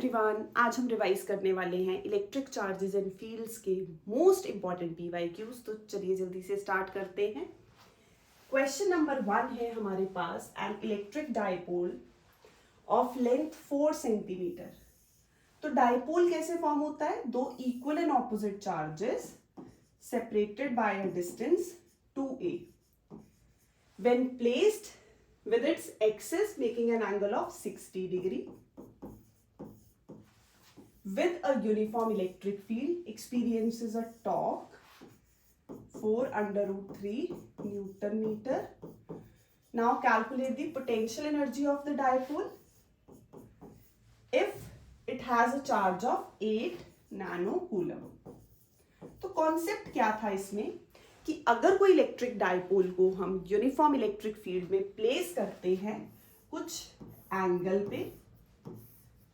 Everyone, आज हम revise करने वाले हैं इलेक्ट्रिक चार्जेस एंड फील्ड्स के मोस्ट इंपॉर्टेंट पीवाईक्यूज। तो चलिए जल्दी से स्टार्ट करते हैं। क्वेश्चन नंबर 1 है हमारे पास, an electric dipole of length 4 centimetre. तो डाइपोल कैसे फॉर्म होता है? दो equal and opposite charges separated by a distance 2a when placed with its axis making an angle of 60 degree with a uniform electric field experiences a torque 4 under root 3 Newton meter. Now calculate the potential energy of the dipole if it has a charge of 8 nano coulomb. तो concept क्या था इसमें कि अगर कोई electric dipole को हम uniform electric field में प्लेस करते हैं कुछ एंगल पे,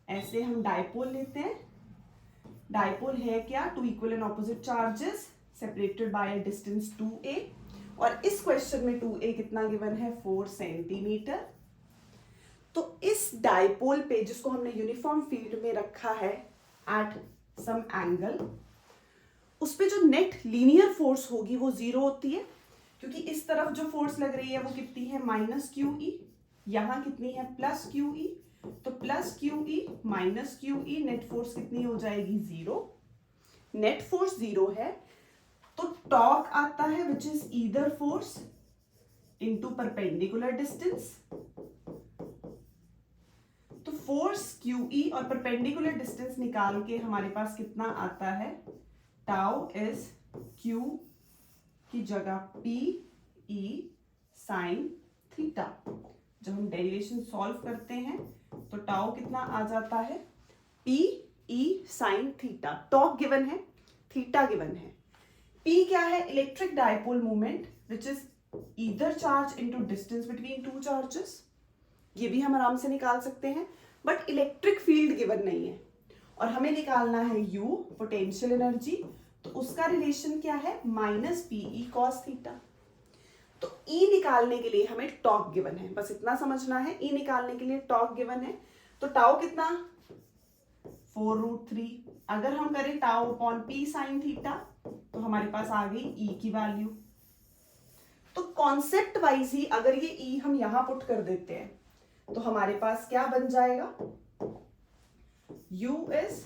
ऐसे हम डाइपोल लेते हैं। डाइपोल है क्या? Two equal and opposite charges separated by a distance 2a, और इस क्वेश्चन में 2a कितना गिवन है? 4 सेंटीमीटर। तो इस डाइपोल पे जिसको हमने यूनिफॉर्म फील्ड में रखा है एट सम एंगल, उस पे जो नेट लीनियर फोर्स होगी वो 0 होती है, क्योंकि इस तरफ जो फोर्स लग रही है वो कितनी है? -QE। यहाँ कितनी है? +QE। तो +QE -QE नेट फोर्स कितनी हो जाएगी? 0। नेट फोर्स 0 है तो टॉर्क आता है which is either force into perpendicular distance. तो फोर्स QE और परपेंडिकुलर डिस्टेंस निकाल के हमारे पास कितना आता है? टाउ इज Q की जगह PE साइन थीटा। जब हम डेरिवेशन सॉल्व करते हैं तो टाउ कितना आ जाता है? PE sine theta. Torque given है, थीटा गिवन है। P क्या है? Electric dipole moment which is either charge into distance between two charges. ये भी हम आराम से निकाल सकते हैं, बट इलेक्ट्रिक फील्ड गिवन नहीं है और हमें निकालना है U पोटेंशियल एनर्जी। तो उसका रिलेशन क्या है? -PE cos theta. तो E निकालने के लिए हमें टॉर्क गिवन है, बस इतना समझना है। E निकालने के लिए टॉर्क गिवन है, तो टाउ कितना? 4√3। अगर हम करें tau upon P sine theta तो हमारे पास आ गई E की वैल्यू। तो कॉन्सेप्ट वाइज ही अगर ये E हम यहां पुट कर देते हैं तो हमारे पास क्या बन जाएगा? U इज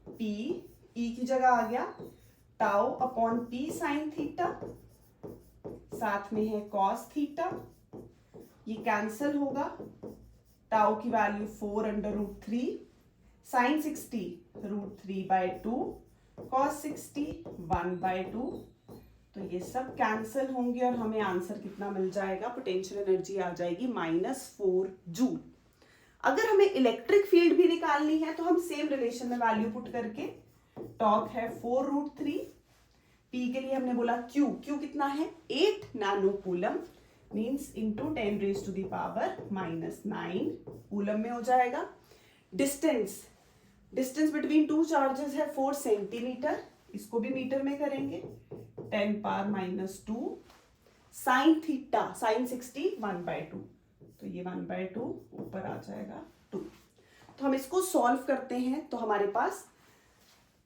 -P, E की जगह आ गया tau upon P sine theta, साथ में है cos थीटा, ये कैंसिल होगा। टाउ की value 4 under root 3, sine 60 √3/2, cos 60 1/2। तो ये सब कैंसिल होंगे और हमें आंसर कितना मिल जाएगा? पोटेंशियल एनर्जी आ जाएगी -4 जूल। अगर हमें इलेक्ट्रिक फील्ड भी निकालनी है तो हम सेम रिलेशन में वैल्यू पुट करके, टॉर्क है 4√3, P के लिए हमने बोला Q कितना है? 8 nano coulomb, means into 10⁻⁻⁹ coulomb में हो जाएगा। डिस्टेंस बिटवीन टू चार्जेस है 4 सेंटीमीटर, इसको भी मीटर में करेंगे। 10⁻⁻2 साइन थीटा, साइन 60 1/2, तो ये 1/2 ऊपर आ जाएगा 2। तो हम इसको सॉल्व करते हैं तो हमारे पास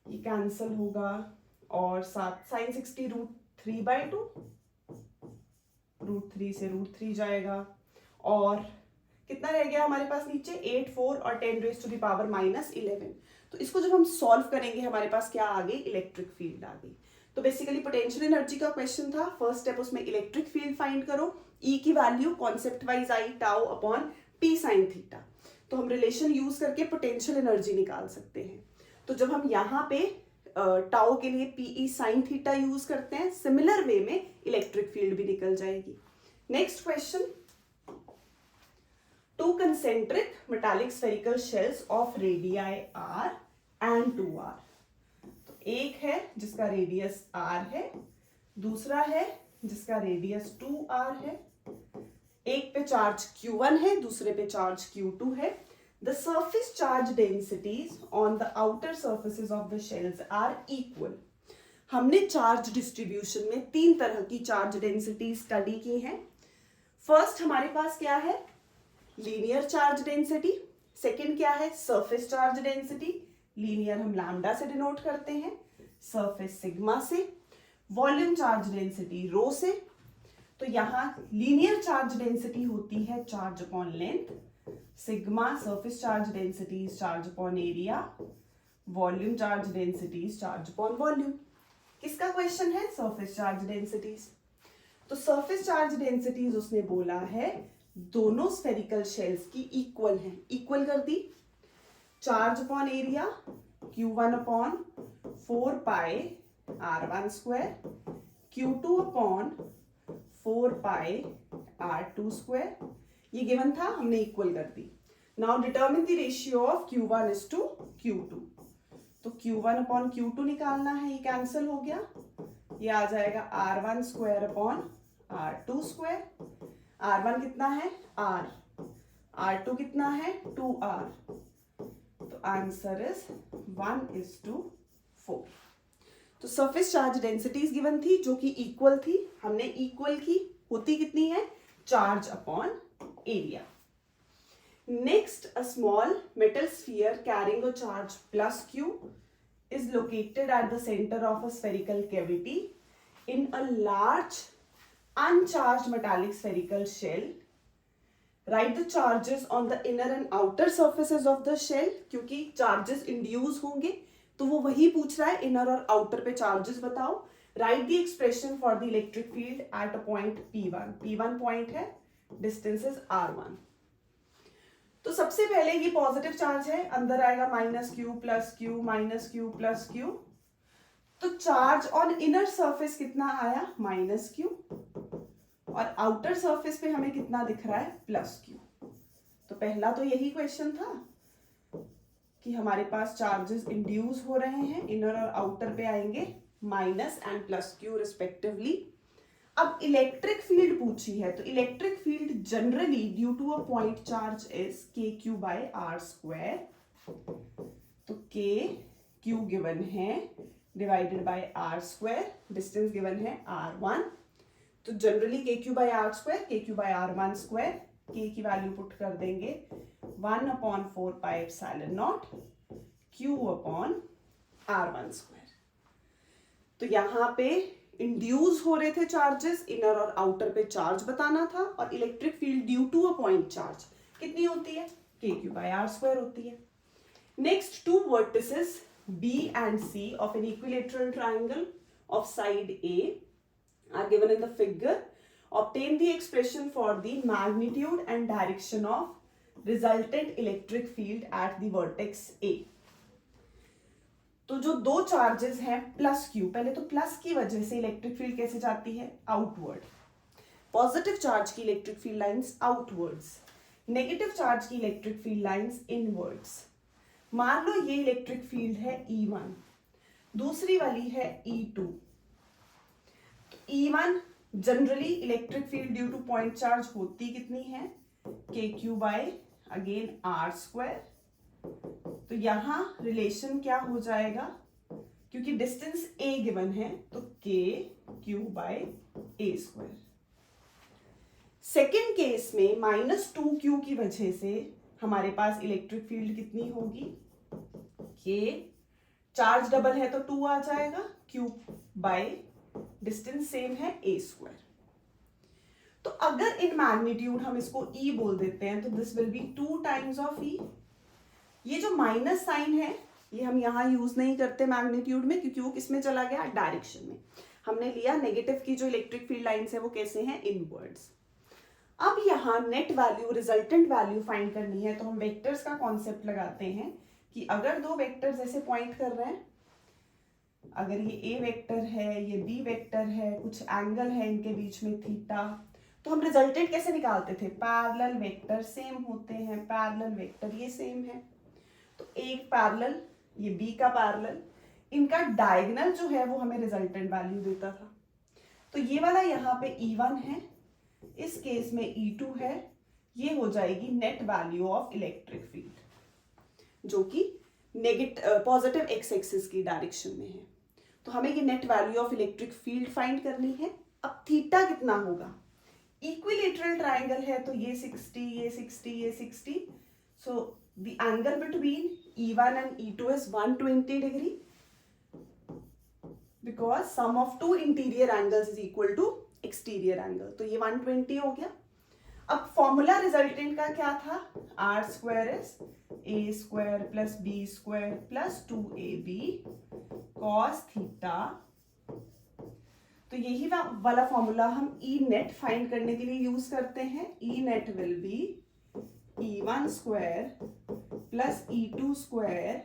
ये कैंसिल होगा और साथ साइन 60 √3/2, √3 से √3 जाएगा और कितना रह गया हमारे पास नीचे? 8, 4 और 10⁻⁻11। तो इसको जब हम सॉल्व करेंगे हमारे पास क्या आ गई? इलेक्ट्रिक फील्ड आ गई। तो बेसिकली पोटेंशियल एनर्जी का क्वेश्चन था। फर्स्ट स्टेप उसमें इलेक्ट्रिक फील्ड फाइंड करो। E की value concept wise I tau upon P sine theta, तो हम रिलेशन यूज करके पोटेंशियल एनर्जी निकाल सकते हैं। तो जब हम यहाँ पे टाउ के लिए PE साइन थीटा यूज करते हैं, सिमिलर वे में इलेक्ट्रिक फील्ड भी निकल जाएगी। Next question, two concentric metallic spherical shells of radii R and 2R। तो एक है जिसका रेडियस R है, दूसरा है जिसका रेडियस 2R है। एक पे चार्ज Q1 है, दूसरे पे चार्ज Q2 है। The surface charge densities on the outer surfaces of the shells are equal. हमने चार्ज डिस्ट्रीब्यूशन में 3 तरह की चार्ज डेंसिटी स्टडी की हैं। फर्स्ट हमारे पास क्या है? लीनियर चार्ज डेंसिटी, सेकेंड क्या है, सरफेस चार्ज डेंसिटी, लीनियर हम लैम्डा से डिनोट करते हैं, सरफेस सिग्मा से, वॉल्यूम चार्ज डेंसिटी रो से। तो यहां लीनियर चार्ज डेंसिटी होती है charge upon length, sigma surface charge density is charge upon area, volume charge density is charge upon volume. किसका क्वेश्चन है, सरफेस चार्ज डेंसिटीज। तो surface charge densities उसने बोला है दोनों स्फेरिकल शेल्स की इक्वल है, इक्वल कर दी। Charge upon area Q1 upon 4 pi R1 square, Q2 upon 4 pi R2 square, ये गिवन था, हमने इक्वल कर दी। Now determine the ratio of Q1 is to Q2। तो Q1 अपॉन Q2 निकालना है, ये कैंसिल हो गया, ये आ जाएगा R1 square upon R2 square. R1 कितना है R, R2 कितना है 2R। तो आंसर इज 1:4। तो सरफेस चार्ज डेंसिटीज गिवन थी जो कि इक्वल थी, हमने इक्वल की, होती कितनी है, charge upon area. Next, a small metal sphere carrying a charge plus Q is located at the center of a spherical cavity in a large uncharged metallic spherical shell. Write the charges on the inner and outer surfaces of the shell, क्योंकि charges induce होंगे तो वो वही पूछ रहा है, inner और outer पे charges बताओ। Write the expression for the electric field at a point P1. P1 point है, distance is R1। तो सबसे पहले ये पॉजिटिव चार्ज है, अंदर आएगा -Q plus Q -Q plus Q। तो चार्ज ऑन इनर सरफेस कितना आया, -Q, और आउटर सरफेस पे हमें कितना दिख रहा है, +Q। तो पहला तो यही क्वेश्चन था कि हमारे पास चार्जेस इंड्यूस हो रहे हैं, इनर और आउटर पे आएंगे माइनस एंड +Q रिस्पेक्टिवली। अब इलेक्ट्रिक फील्ड पूछी है, तो electric field generally due to a point charge is KQ/R square. तो KQ गिवन है divided by R square, distance given है R1। तो generally KQ/R square, KQ/R1 square, K की value put कर देंगे 1/4 pi epsilon naught Q upon R1 square. तो यहां पे इंड्यूस हो रहे थे चार्जेस, इनर और आउटर पे चार्ज बताना था, और electric field due to a point charge कितनी होती है, KQ/R स्क्वायर होती है। Next, two vertices B and C of an equilateral triangle of side A are given in the figure. Obtain the expression for the magnitude and direction of resultant electric field at the vertex A. तो जो दो charges हैं +Q, पहले तो plus की वजह से electric field कैसे जाती है, आउटवर्ड। पॉजिटिव चार्ज की electric field lines outwards, negative charge की इलेक्ट्रिक फील्ड लाइंस इनवर्ड्स। मान लो ये इलेक्ट्रिक फील्ड है E1, दूसरी वाली है E2। तो E1 generally electric field due to point charge होती कितनी है, KQ/R स्क्वायर। तो यहां रिलेशन क्या हो जाएगा, क्योंकि डिस्टेंस A गिवन है, तो KQ/A स्क्वायर। सेकेंड केस में -2Q की वजह से हमारे पास इलेक्ट्रिक फील्ड कितनी होगी, K, चार्ज डबल है तो 2 आ जाएगा, Q बाय डिस्टेंस सेम है A स्क्वायर। तो अगर इन मैग्नीट्यूड हम इसको E बोल देते हैं तो this will be 2 times of E। ये जो माइनस साइन है ये हम यहां यूज नहीं करते मैग्नीट्यूड में, क्योंकि वो किसमें चला गया, डायरेक्शन में। हमने लिया नेगेटिव की जो इलेक्ट्रिक फील्ड लाइंस है वो कैसे हैं, इनवर्ड्स। अब यहाँ net value, resultant value find करनी है, तो हम वेक्टर्स का कॉन्सेप्ट लगाते हैं कि अगर दो वेक्टर्स ऐसे पॉइंट कर रहे हैं, अगर ये A वेक्टर है, ये B वेक्टर है, कुछ एंगल है इनके बीच में थीटा, तो हम रिजल्टेंट कैसे निकालते थे, पैरेलल वेक्टर सेम होते हैं, पैरेलल वेक्टर ये सेम है। तो एक पैरेलल, ये B का पैरेलल, इनका डायगोनल जो है वो हमें रिजल्टेंट वैल्यू देता था। तो ये वाला यहाँ पे E1 है, इस केस में E2 है, ये हो जाएगी net value of electric field, जो कि नेगेटिव पॉजिटिव एक्स एक्सिस की डायरेक्शन में है। तो हमें ये net value of electric field find करनी है। अब थीटा कितना होगा, इक्विलेटरल ट्राइंगल है तो ये 60, ये 60, ये 60, So the angle between E1 and E2 is 120 degree because sum of two interior angles is equal to exterior angle. तो ये 120 हो गया. अब फॉर्मूला रिजल्टेंट का क्या था? R square is A square plus B square plus 2ab cos theta. तो यही वाला फॉर्मूला हम ई नेट फाइंड करने के लिए यूज करते हैं. E net will be E1 square plus E2 square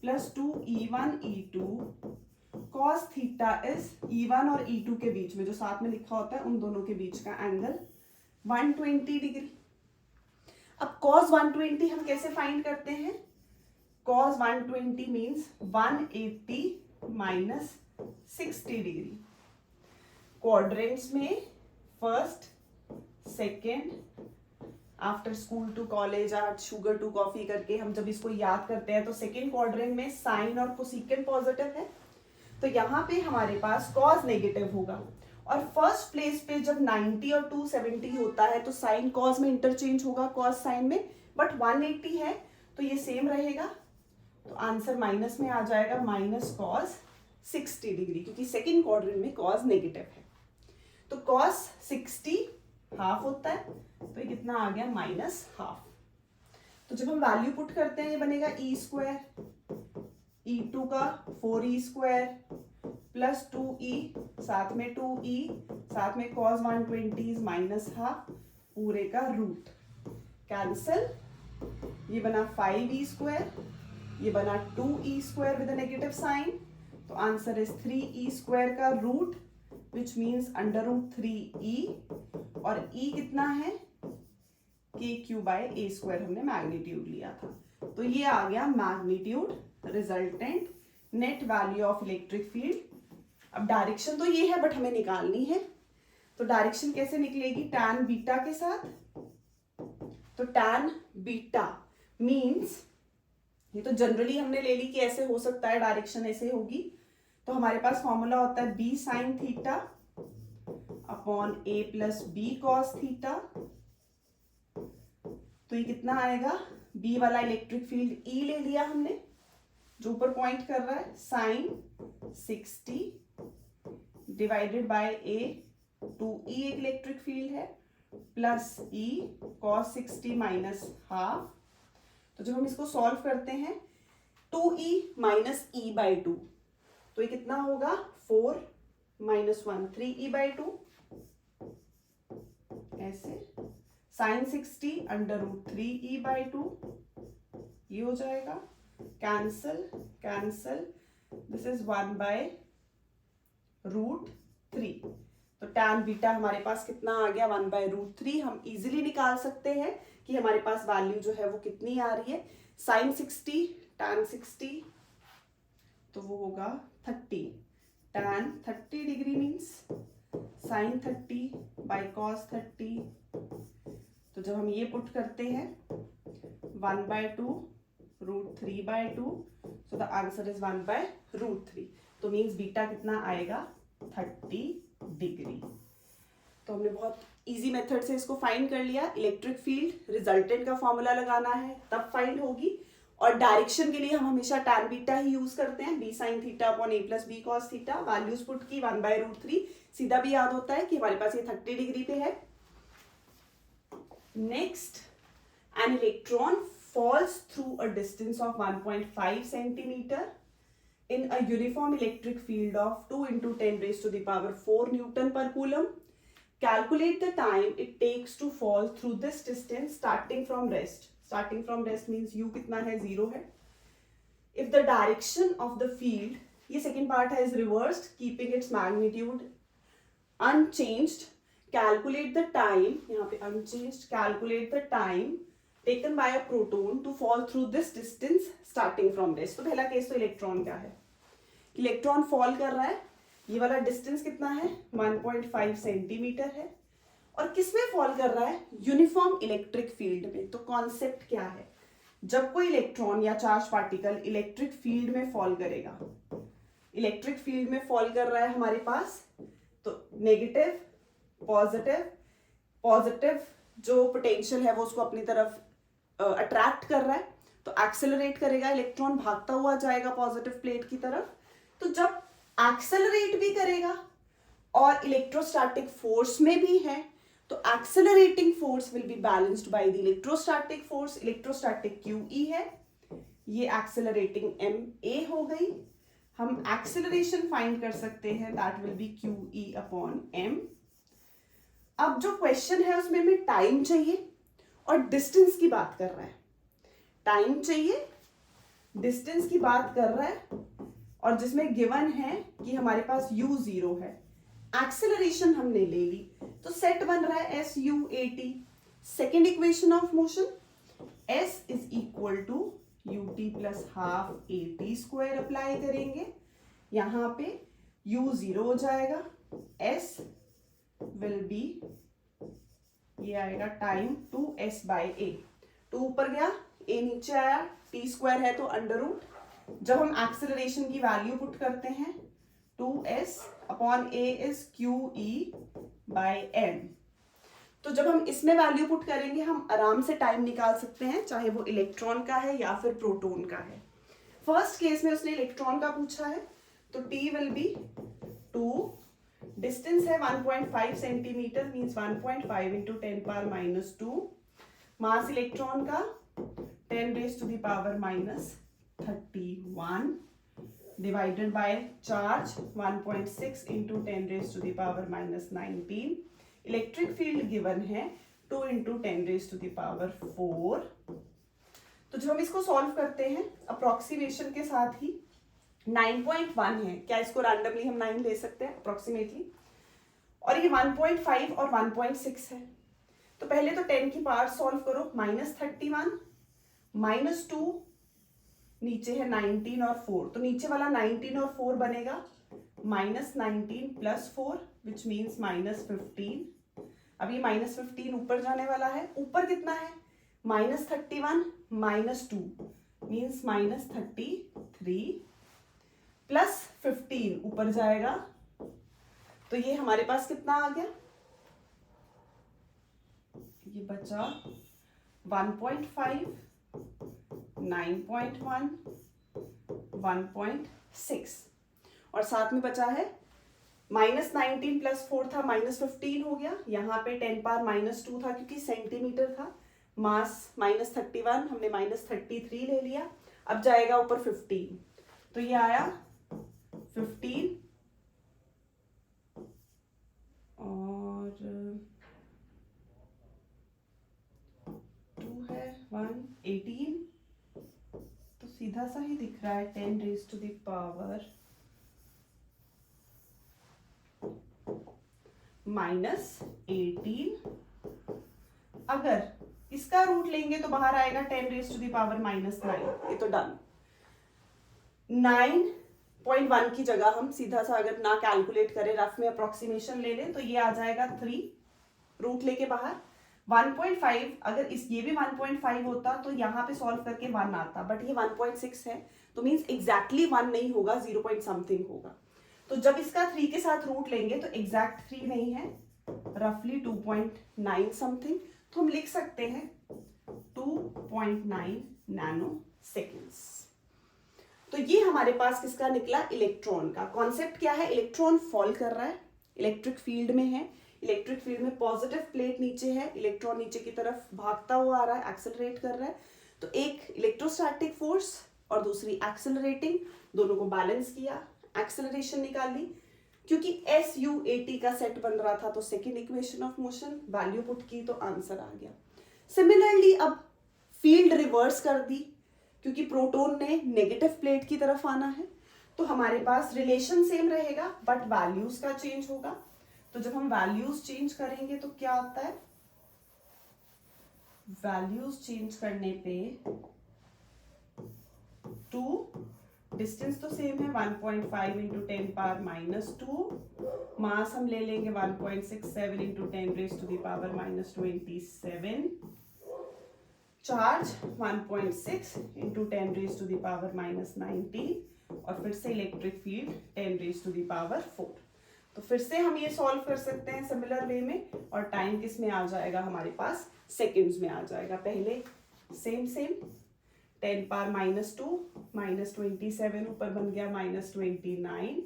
plus 2E1 E2 cos theta is E1 और E2 के बीच में जो साथ में लिखा होता है उन दोनों के बीच का एंगल 120 डिग्री. अब cos 120 हम कैसे फाइंड करते हैं? cos 120 means 180 minus 60 degree. Quadrants में first, second, after school to college art, sugar to coffee करके हम जब इसको याद करते हैं तो सेकेंड क्वाड्रेंट में साइन और कोसेकेंट पॉजिटिव है. तो यहाँ पे हमारे पास कॉस नेगेटिव होगा. और फर्स्ट प्लेस पे जब 90 और 270 होता है तो साइन कॉस में इंटरचेंज होगा कॉस साइन में. बट 180 है तो ये सेम रहेगा. तो आंसर माइनस में आ जाएगा माइनस कॉस 60 डिग्री क्योंकि सेकेंड क्वाड्रेंट में कॉस नेगेटिव है. तो कॉस 60 हाफ होता है तो ये कितना आ गया? Minus half. तो जब हम वैल्यू पुट करते हैं ये बनेगा ई स्क्वायर E2 का 4e स्क्वायर प्लस 2e साथ में 2e साथ में cos 120 माइनस हाफ पूरे का रूट. कैंसल. ये बना 5e स्क्वायर, ये बना 2e square with a negative sign. तो आंसर इज 3e स्क्वायर का root which means under root 3e. और e कितना है? KQ बाय a स्क्वायर हमने मैग्नीट्यूड लिया था. तो ये आ गया magnitude resultant net value of electric field. अब डायरेक्शन तो ये है बट हमें निकालनी है. तो डायरेक्शन कैसे निकलेगी? टैन बीटा के साथ. तो टैन बीटा मीन्स ये तो जनरली हमने ले ली कि ऐसे हो सकता है, डायरेक्शन ऐसे होगी. तो हमारे पास फॉर्मूला होता है b sine theta upon a plus B cos theta. तो ये कितना आएगा? b वाला इलेक्ट्रिक फील्ड E ले लिया हमने जो ऊपर पॉइंट कर रहा है, sign 60 divided by a 2e एक इलेक्ट्रिक फील्ड है plus e cos 60 minus half. तो जब हम इसको सॉल्व करते हैं 2e माइनस e बाई 2 तो ये कितना होगा? 4 माइनस 1 3e बाई 2 ऐसे. Sign 60 under root 3e by 2 ये हो जाएगा. Cancel cancel. This is 1 by root 3. तो टैन बीटा हमारे पास कितना आ गया? 1 बाय रूट 3. हम इजीली निकाल सकते हैं कि हमारे पास वैल्यू जो है वो कितनी आ रही है. साइन 60 टैन 60 तो वो होगा 30. Tan 30 degree means sine 30 by cos 30. तो जब हम ये पुट करते हैं 1 by 2 root 3 by 2 so the answer is 1 by root 3. तो मीन्स बीटा कितना आएगा? 30 डिग्री. तो हमने बहुत इजी मेथड से इसको फाइंड कर लिया. इलेक्ट्रिक फील्ड रिजल्टेंट का फॉर्मूला लगाना है तब फाइंड होगी. और डायरेक्शन के लिए हम हमेशा टैन बीटा ही यूज करते हैं. b sine theta upon a plus B cos theta. Values put की 1 बाय रूट 3. सीधा भी याद होता है कि हमारे पास ये 30 डिग्री पे है. Next, an electron falls through a distance of 1.5 centimeter in a uniform electric field of 2 into 10 raised to the power 4 Newton per coulomb. Calculate the time it takes to fall through this distance starting from rest. Starting from rest means u कितना है? 0 है. If the direction of the field, ये second part है, is reversed, keeping its magnitude unchanged, calculate the time, यहाँ पे unchanged, calculate the time taken by a proton to fall through this distance starting from rest. तो पहला case तो electron का है. Electron fall कर रहा है. ये वाला डिस्टेंस कितना है? 1.5 सेंटीमीटर है. और किसमें फॉल कर रहा है? यूनिफॉर्म इलेक्ट्रिक फील्ड में. तो कॉन्सेप्ट क्या है? जब कोई इलेक्ट्रॉन या चार्ज पार्टिकल इलेक्ट्रिक फील्ड में फॉल करेगा, इलेक्ट्रिक फील्ड में फॉल कर रहा है हमारे पास, तो नेगेटिव पॉजिटिव, पॉजिटिव जो पोटेंशियल है वो उसको अपनी तरफ अट्रैक्ट कर रहा है तो एक्सेलरेट करेगा, इलेक्ट्रॉन भागता हुआ जाएगा पॉजिटिव प्लेट की तरफ। तो जब एक्सेलरेट भी करेगा और इलेक्ट्रोस्टैटिक फोर्स में भी है तो accelerating force will be balanced by the electrostatic force. Electrostatic QE है, ये एक्सेलरेटिंग MA हो गई। हम एक्सेलरेशन फाइंड कर सकते हैं, that will be QE upon M। अब जो क्वेश्चन है उसमें हमें टाइम चाहिए और डिस्टेंस की बात कर रहा है। टाइम चाहिए, डिस्टेंस की बात कर रहा है, और जिसमें गिवन है कि हमारे पास u0 है। एक्सेलरेशन हमने ले ली तो सेट बन रहा है SUAT। Second equation of motion, S is equal to UT plus half AT square apply करेंगे, यहां पे u0 हो जाएगा, S विल बी, ये आएगा टाइम 2S बाय A। 2 ऊपर गया, A नीचे आया, T स्क्वायर है तो अंडर रूट। जब हम एक्सेलरेशन की वैल्यू पुट करते हैं 2S upon A is QE by M। तो जब हम इसमें वैल्यू पुट करेंगे हम आराम से टाइम निकाल सकते हैं, चाहे वो इलेक्ट्रॉन का है या फिर प्रोटॉन का है। फर्स्ट केस में उसने इलेक्ट्रॉन का पूछा है तो T विल बी 2, डिस्टेंस है 1.5 centimetre, means 1.5 into 10 power minus 2। Mass electron का 10 raise to the power minus 31 divided by charge 1.6 into 10 raise to the power minus 19। Electric field given है 2 into 10 raise to the power 4। तो जब हम इसको solve करते हैं approximation के साथ ही 9.1 है, क्या इसको रैंडमली हम 9 ले सकते हैं अप्रोक्सीमेटली, और ये 1.5 और 1.6 है। तो पहले तो 10 की पावर सॉल्व करो, -31 -2, नीचे है 19 और 4, तो नीचे वाला 19 और 4 बनेगा -19 प्लस 4 विच मीन्स -15। अब ये -15 ऊपर जाने वाला है, ऊपर कितना है -31 -2 मीन्स -33 प्लस 15 ऊपर जाएगा, तो ये हमारे पास कितना आ गया, ये बचा 1.5 9.1 1.6 और साथ में बचा है -19 प्लस 4 था -15 हो गया, यहाँ पे 10 पावर -2 था क्योंकि सेंटीमीटर था, मास -31 हमने -33 ले लिया। अब जाएगा ऊपर 15, तो ये आया 15 और 2 है 1 18, तो सीधा सा ही दिख रहा है 10 रेज टू द पावर -18। अगर इसका रूट लेंगे तो बाहर आएगा 10 रेज टू द पावर -9, ये तो डन। 9.1 की जगह हम सीधा सा अगर ना कैलकुलेट करें, रफ में अप्रोक्सीमेशन ले लें तो ये आ जाएगा 3, रूट लेके बाहर 1.5। अगर ये भी 1.5 होता तो यहाँ पे सॉल्व करके 1 आता, बट ये 1.6 है तो मीन्स एग्जैक्टली 1 नहीं होगा, 0 पॉइंट समथिंग होगा। तो जब इसका 3 के साथ रूट लेंगे तो एग्जैक्ट 3 नहीं है, रफली 2.9 समथिंग, तो हम लिख सकते हैं 2.9 नैनो सेकेंड्स। तो ये हमारे पास किसका निकला, इलेक्ट्रॉन का। कॉन्सेप्ट क्या है, इलेक्ट्रॉन फॉल कर रहा है, इलेक्ट्रिक फील्ड में है, इलेक्ट्रिक फील्ड में पॉजिटिव प्लेट नीचे है, इलेक्ट्रॉन नीचे की तरफ भागता हुआ आ रहा है, एक्सेलरेट कर रहा है। तो एक इलेक्ट्रोस्टैटिक फोर्स और दूसरी एक्सेलरेटिंग, दोनों को बैलेंस किया, एक्सेलरेशन निकाल ली। क्योंकि SUAT का सेट बन रहा था तो second equation of motion value put की तो आंसर आ गया। सिमिलरली अब फील्ड रिवर्स कर दी, क्योंकि प्रोटॉन ने नेगेटिव प्लेट की तरफ आना है, तो हमारे पास रिलेशन सेम रहेगा बट वैल्यूज का चेंज होगा। तो जब हम वैल्यूज चेंज करेंगे तो क्या आता है, वैल्यूज चेंज करने पे 2, डिस्टेंस तो सेम है 1.5 इंटू 10 पावर -2, मास हम ले लेंगे 1.67 into 10 raise to the power -27, charge 1.6 into 10 raise to the power -19, और फिर से electric field 10 raise to the power 4। तो फिर से हम ये सॉल्व कर सकते हैं सिमिलर वे में, और टाइम किस में आ जाएगा हमारे पास, सेकेंड्स में आ जाएगा। पहले सेम सेम 10 पावर -2 -27 ऊपर बन गया -29,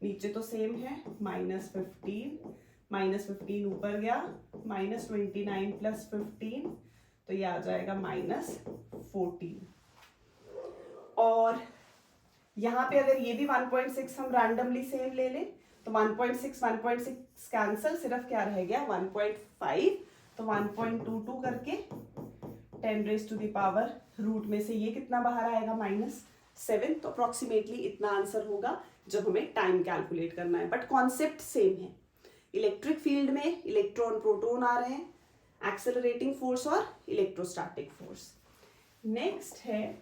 नीचे तो सेम है -15 ऊपर गया -29 + 15, तो ये आ जाएगा -14। और यहाँ पे अगर ये भी 1.6 हम रैंडमली सेम ले लें तो 1.6 कैंसल, सिर्फ क्या रह गया 1.5, तो 1.22 करके 10⁻√ रूट में से ये कितना बाहर आएगा -7। तो अप्रोक्सीमेटली इतना आंसर होगा जब हमें टाइम कैलकुलेट करना है, बट कॉन्सेप्ट सेम है। इलेक्ट्रिक फील्ड में इलेक्ट्रॉन प्रोटॉन आ रहे हैं, एक्सेलरेटिंग फोर्स और इलेक्ट्रोस्टैटिक फोर्स। नेक्स्ट है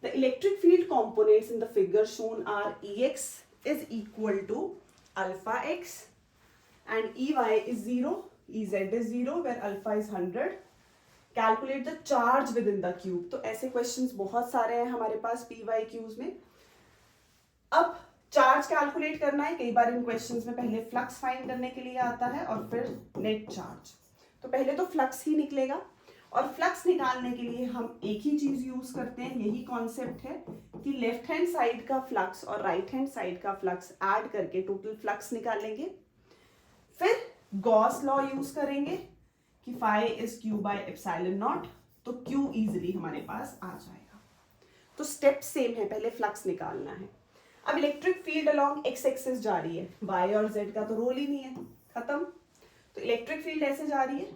the electric field components in the figure shown are Ex is equal to alpha x and Ey is 0, Ez is 0 where alpha is 100. Calculate the charge within the cube. तो ऐसे questions बहुत सारे हैं हमारे पास PYQs में। अब charge calculate करना है, कई बार इन क्वेश्चंस में पहले फ्लक्स फाइंड करने के लिए आता है और फिर नेट चार्ज। तो पहले तो फ्लक्स ही निकलेगा, और फ्लक्स निकालने के लिए हम एक ही चीज यूज करते हैं, यही कॉन्सेप्ट है कि लेफ्ट हैंड साइड का फ्लक्स और राइट हैंड साइड का फ्लक्स ऐड करके टोटल फ्लक्स निकालेंगे। फिर गॉस लॉ यूज करेंगे कि phi is q by epsilon naught, तो q इजिली हमारे पास आ जाएगा। तो स्टेप सेम है, पहले फ्लक्स निकालना है। अब electric field along x axis जा रही है, y और z का तो रोल ही नहीं है, खत्म। तो इलेक्ट्रिक फील्ड ऐसे जा रही है,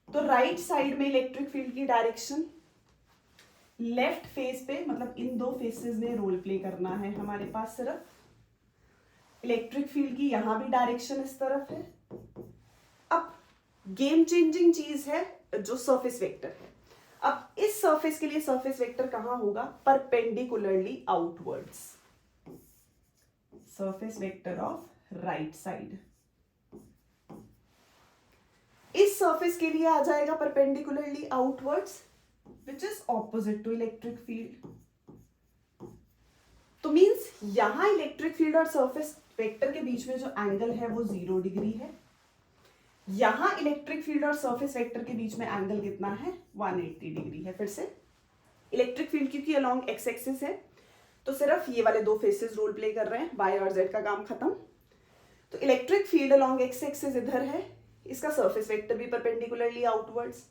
तो राइट साइड में इलेक्ट्रिक फील्ड की डायरेक्शन लेफ्ट फेस पे, मतलब इन दो फेसेस में रोल प्ले करना है हमारे पास। सिर्फ इलेक्ट्रिक फील्ड की यहां भी डायरेक्शन इस तरफ है। अब गेम चेंजिंग चीज है जो सरफेस वेक्टर है। अब इस सरफेस के लिए सरफेस वेक्टर कहां होगा? Perpendicularly outwards, surface vector of right side इस सरफेस के लिए आ जाएगा perpendicularly outwards, which is opposite to electric field. तो मींस यहां इलेक्ट्रिक फील्ड और सरफेस वेक्टर के बीच में जो एंगल है वो 0 डिग्री है। यहां इलेक्ट्रिक फील्ड और सरफेस वेक्टर के बीच में एंगल कितना है? 180 डिग्री है। फिर से इलेक्ट्रिक फील्ड क्योंकि अलोंग एक्स एक्सिस है, तो सिर्फ ये वाले दो फेसेस रोल प्ले कर रहे हैं, वाई और जेड का काम खत्म। तो electric field along x axis इधर है, इसका सरफेस वेक्टर भी परपेंडिकुलरली आउटवर्ड्स।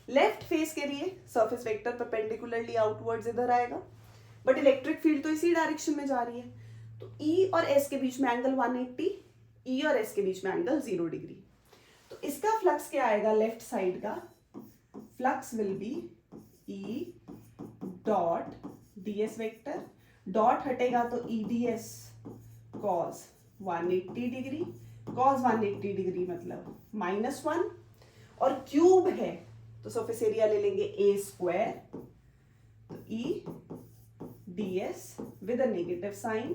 लेफ्ट फेस के लिए सरफेस वेक्टर परपेंडिकुलरली आउटवर्ड्स इधर आएगा, बट इलेक्ट्रिक फील्ड तो इसी डायरेक्शन में जा रही है। तो E और S के बीच में एंगल 180, E और S के बीच में एंगल 0 डिग्री। तो इसका फ्लक्स क्या आएगा? लेफ्ट साइड का flux will B E dot ds vector, dot हटेगा तो E ds cos 180 degree, cos 180 degree मतलब -1, और क्यूब है तो सरफेस एरिया ले लेंगे a², तो E ds with a negative sign,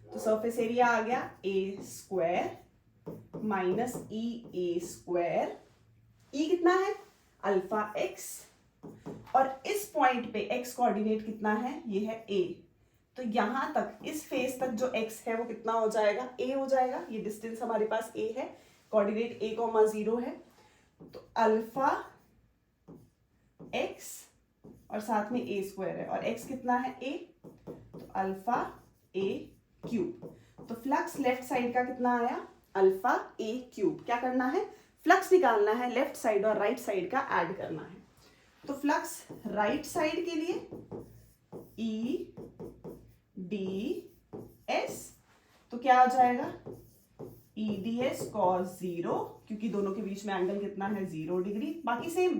तो सरफेस एरिया आ गया a² माइनस EA²। E कितना है? अल्फा x, और इस पॉइंट पे x कोऑर्डिनेट कितना है? ये है a। तो यहां तक इस फेस तक जो x है वो कितना हो जाएगा? a हो जाएगा। ये डिस्टेंस हमारे पास a है, कोऑर्डिनेट a,0 है, तो अल्फा x और साथ में a² है, और x कितना है? a, तो अल्फा a³। तो फ्लक्स लेफ्ट साइड का कितना आया? Alpha a³। क्या करना है? फ्लक्स निकालना है, लेफ्ट साइड और राइट साइड का ऐड करना है। तो फ्लक्स राइट साइड के लिए E ds, तो क्या आ जाएगा? E ds cos 0, क्योंकि दोनों के बीच में एंगल कितना है? 0 डिग्री। बाकी सेम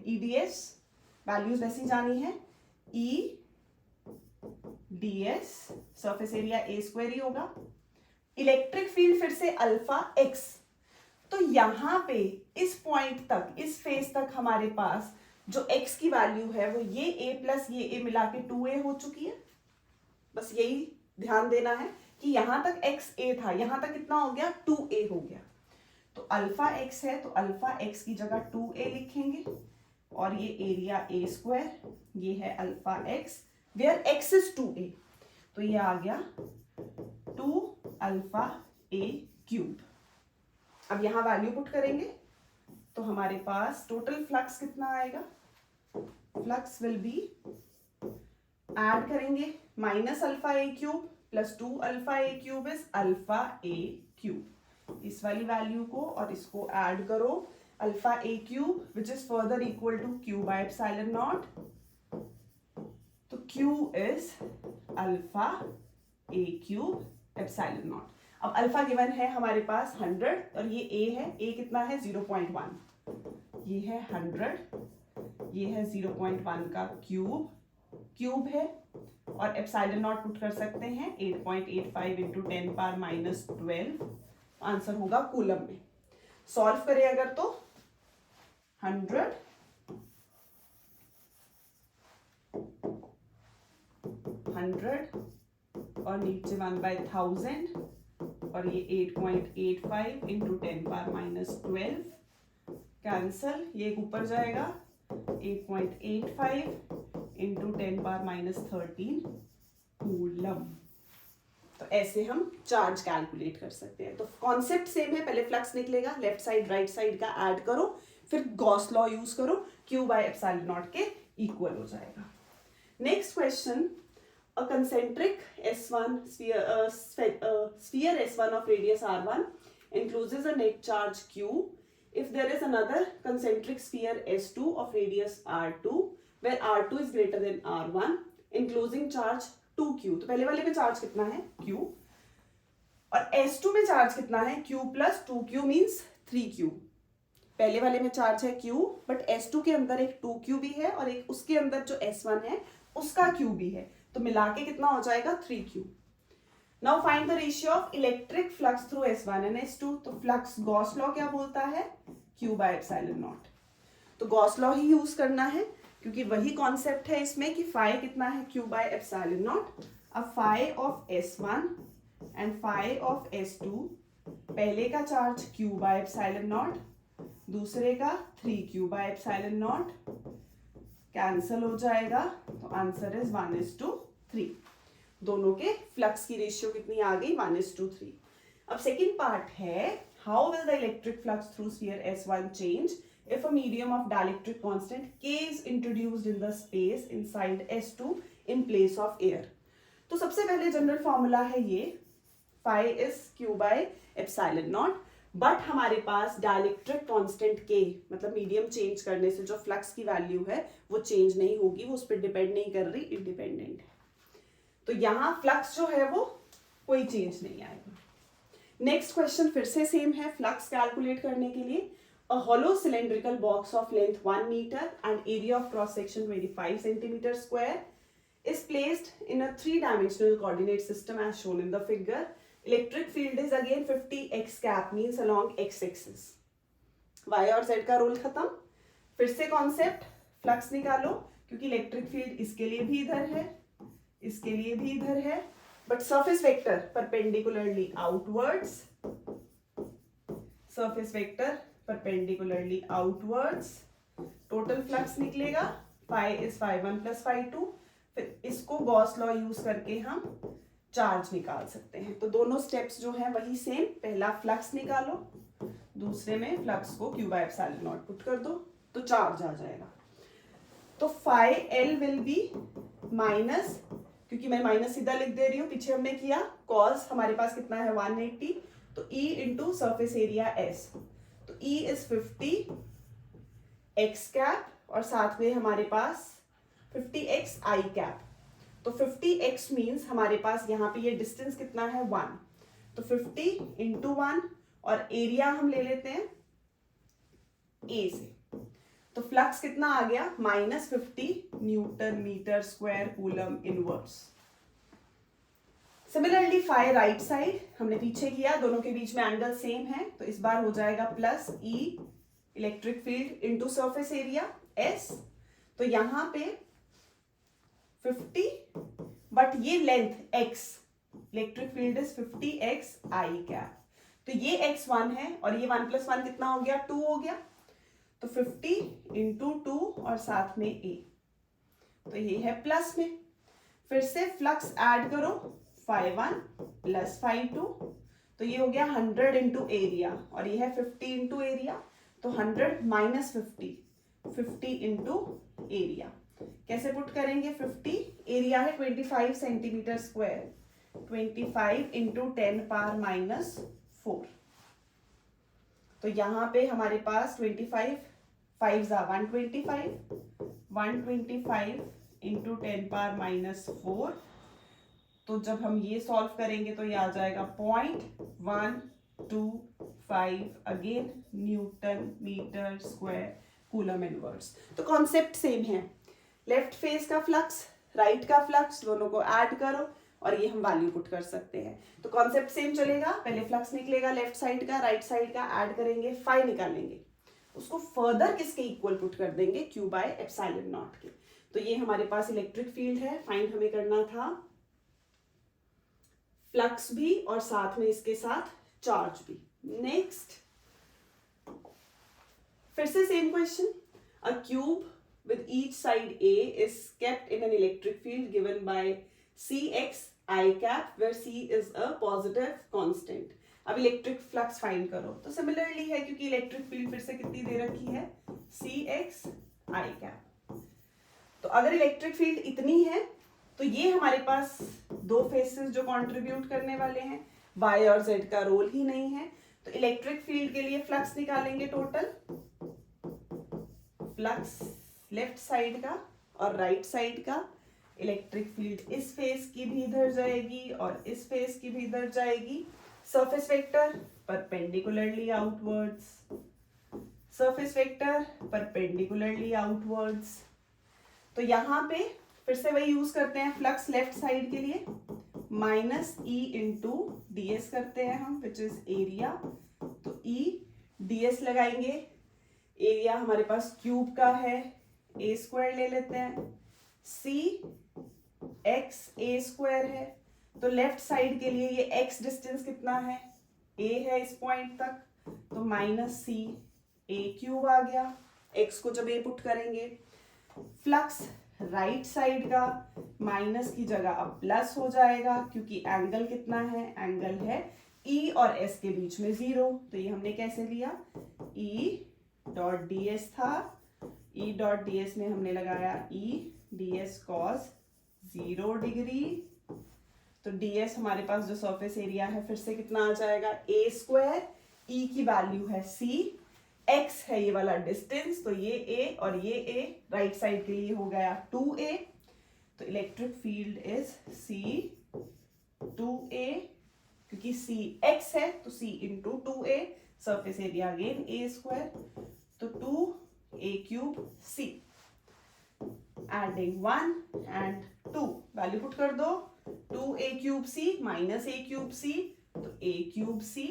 E ds वैल्यूज वैसी जानी है। E ds surface area a² ही होगा। इलेक्ट्रिक फील्ड फिर से अल्फा x, तो यहां पे इस पॉइंट तक, इस फेस तक हमारे पास जो x की वैल्यू है वो ये a प्लस ये a मिला के 2a हो चुकी है। बस यही ध्यान देना है कि यहां तक x a था, यहां तक कितना हो गया? 2a हो गया। तो अल्फा x है तो अल्फा x की जगह 2a लिखेंगे, और ये एरिया a², ये है alpha x where x is 2a, तो ये आ गया 2 अल्फा a³। अब यहां वैल्यू पुट करेंगे, तो हमारे पास टोटल फ्लक्स कितना आएगा, फ्लक्स विल बी, ऐड करेंगे minus alpha A cube plus 2 alpha A cube is alpha A cube, इस वाली वैल्यू को और इसको ऐड करो, alpha A cube which is further equal to Q by epsilon naught, तो Q is alpha A cube epsilon naught. अब alpha given है हमारे पास 100 और ये ए है, ए कितना है 0.1, ये है 100, ये है 0.1 का क्यूब है और एप्सिलॉन नॉट पुट कर सकते हैं 8.85 इंटू 10 पावर माइनस 12, आंसर होगा कूलम में। सॉल्व करें अगर तो 100 और नीचे 1/1000 और ये 8.85 इंटू 10 पावर माइनस 12 कैंसल, ये ऊपर जाएगा 8.85 इंटू 10 पावर माइनस 13 कूलम। तो ऐसे हम चार्ज कैलकुलेट कर सकते हैं। तो कॉन्सेप्ट सेम है, पहले फ्लक्स निकलेगा, लेफ्ट साइड राइट साइड का ऐड करो, फिर गॉस लॉ यूज करो, क्यू बाय एप्सिलॉन नॉट के इक्वल हो जाएगा। Next question, a concentric S1 sphere S1 of radius R1 encloses a net charge Q if there is another concentric sphere S2 of radius R2 where R2 is greater than R1 enclosing charge 2Q। तो पहले वाले में charge कितना है Q और S2 में charge कितना है Q plus 2Q means 3Q। पहले वाले में चार्ज है Q बट S2 के अंदर एक 2Q भी है और एक उसके अंदर जो S1 है उसका Q भी है, तो मिला के कितना हो जाएगा 3Q। Now find the ratio of electric flux through S1 and S2। तो फ्लक्स गॉस लॉ क्या बोलता है, Q बाय एप्सिलॉन नॉट, तो गॉस लॉ ही यूज करना है क्योंकि वही कॉन्सेप्ट है इसमें कि फाई कितना है Q बाय एप्सिलॉन नॉट। अब phi of S1 and phi of S2, पहले का charge Q by epsilon naught, दूसरे का 3Q bye epsilon not, cancel हो जाएगा, तो आंसर इज 1:3। दोनों के फ्लक्स की रेशियो कितनी आ गई 1:3। अब सेकेंड पार्ट है, how will the electric flux through sphere S1 change if a medium of dielectric constant K is introduced in the space inside S2 in place of air। तो सबसे पहले general formula है ये, phi is Q by epsilon naught, but हमारे पास dielectric constant K मतलब medium change करने से जो फ्लक्स की वैल्यू है वो चेंज नहीं होगी, वो उस पर डिपेंड नहीं कर रही, इंडिपेंडेंट है। तो यहाँ फ्लक्स जो है वो कोई चेंज नहीं आएगा। नेक्स्ट क्वेश्चन फिर से सेम है, फ्लक्स कैलकुलेट करने के लिए a hollow cylindrical box of length 1 meter and area of cross section 25 centimeter square is placed in a 3-dimensional coordinate system as shown in the figure। Electric field is again 50 x cap means along x axis। y और z का role खत्म, फिर से concept flux निकालो क्योंकि electric field इसके लिए भी इधर है, इसके लिए भी इधर है, but surface vector perpendicularly outwards, surface vector perpendicularly outwards, total flux निकलेगा phi is phi1 plus phi2। फिर इसको गॉस लॉ यूज करके हम चार्ज निकाल सकते हैं। तो दोनों स्टेप्स जो हैं वही सेम, पहला फ्लक्स निकालो, दूसरे में फ्लक्स को Q by epsilon naught put कर दो तो चार्ज आ जाएगा। तो phi L will be minus, क्योंकि मैं माइनस सीधा लिख दे रही हूँ, पीछे हमने किया कॉस, हमारे पास कितना है 180, तो E into surface area S, तो E इज 50 x कैप और साथ में हमारे पास 50x I कैप। तो 50x मीन्स हमारे पास यहाँ पे ये डिस्टेंस कितना है 1, तो 50 इंटू 1 और एरिया हम ले लेते हैं A से, तो फ्लक्स कितना आ गया -50 newton metre square coulomb inverse. Similarly phi right side हमने पीछे किया, दोनों के बीच में एंगल सेम है, तो इस बार हो जाएगा plus E electric field into surface area S। तो यहाँ पे 50 बट ये length x, electric field is 50x I cap, तो ये x1 है और ये 1 + 1 कितना हो गया 2 हो गया, तो 50 इंटू 2 और साथ में a, तो ये है प्लस में। फिर से फ्लक्स ऐड करो phi1 प्लस phi2, तो ये हो गया 100 इंटू एरिया और ये है 50 इंटू एरिया, तो 100 माइनस 50 इंटू एरिया। कैसे पुट करेंगे? 50 एरिया है 25 centimetre square, 25 into 10 power minus 4। तो यहाँ पे हमारे पास 25 5 जा 125 इंटू 10 पावर माइनस 4। तो जब हम ये सॉल्व करेंगे तो ये आ जाएगा 0.125 again newton metre square coulomb inverse. तो कॉन्सेप्ट सेम है, लेफ्ट फेस का फ्लक्स, राइट का फ्लक्स, दोनों को ऐड करो और ये हम वैल्यू पुट कर सकते हैं। तो कॉन्सेप्ट सेम चलेगा, पहले फ्लक्स निकलेगा लेफ्ट साइड का, राइट साइड का ऐड करेंगे, फाई निकालेंगे, उसको फर्दर किसके इक्वल पुट कर देंगे? Q बाय एप्सिलॉन नॉट के। तो ये हमारे पास इलेक्ट्रिक फील्ड है, फाइंड हमें करना था फ्लक्स भी और साथ में इसके साथ चार्ज भी। नेक्स्ट, फिर से same question, a cube with each side A is kept in an electric field given by Cx I cap where C is a positive constant। अब इलेक्ट्रिक फ्लक्स फाइंड करो। तो सिमिलरली है क्योंकि electric field फिर से कितनी दे रखी है? Cx I cap। तो अगर इलेक्ट्रिक फील्ड इतनी है तो ये हमारे पास दो फेसेस जो कंट्रीब्यूट करने वाले हैं, y और z का रोल ही नहीं है। तो इलेक्ट्रिक फील्ड के लिए फ्लक्स निकालेंगे, टोटल फ्लक्स लेफ्ट साइड का और राइट साइड का। इलेक्ट्रिक फील्ड इस फेस की भी इधर जाएगी और इस फेस की भी इधर जाएगी। Surface vector perpendicularly outwards, surface vector perpendicularly outwards. तो यहाँ पे फिर से वही यूज करते हैं, फ्लक्स लेफ्ट साइड के लिए माइनस E इंटू ds करते हैं हम, विच इज एरिया। तो E ds लगाएंगे, एरिया हमारे पास क्यूब का है, a स्क्वायर ले लेते हैं, c x a स्क्वायर है। तो लेफ्ट साइड के लिए ये x डिस्टेंस कितना है? a है इस पॉइंट तक, तो माइनस c a क्यूब आ गया। x को जब a पुट करेंगे, फ्लक्स राइट साइड का माइनस की जगह अब प्लस हो जाएगा क्योंकि एंगल कितना है? एंगल है E और S के बीच में 0। तो ये हमने कैसे लिया? E डॉट ds था, E डॉट ds में हमने लगाया E ds cos 0 डिग्री। तो ds हमारे पास जो सरफेस एरिया है फिर से कितना आ जाएगा? a स्क्वायर, E की वैल्यू है c, x है ये वाला डिस्टेंस, तो ये a और ये a राइट साइड के लिए हो गया 2a। तो electric field is c 2a, क्योंकि c x है तो c into 2a, surface area again a square, तो 2a cube c। Adding 1 and 2, value put कर दो, 2a cube c minus a cube c, तो a क्यूब c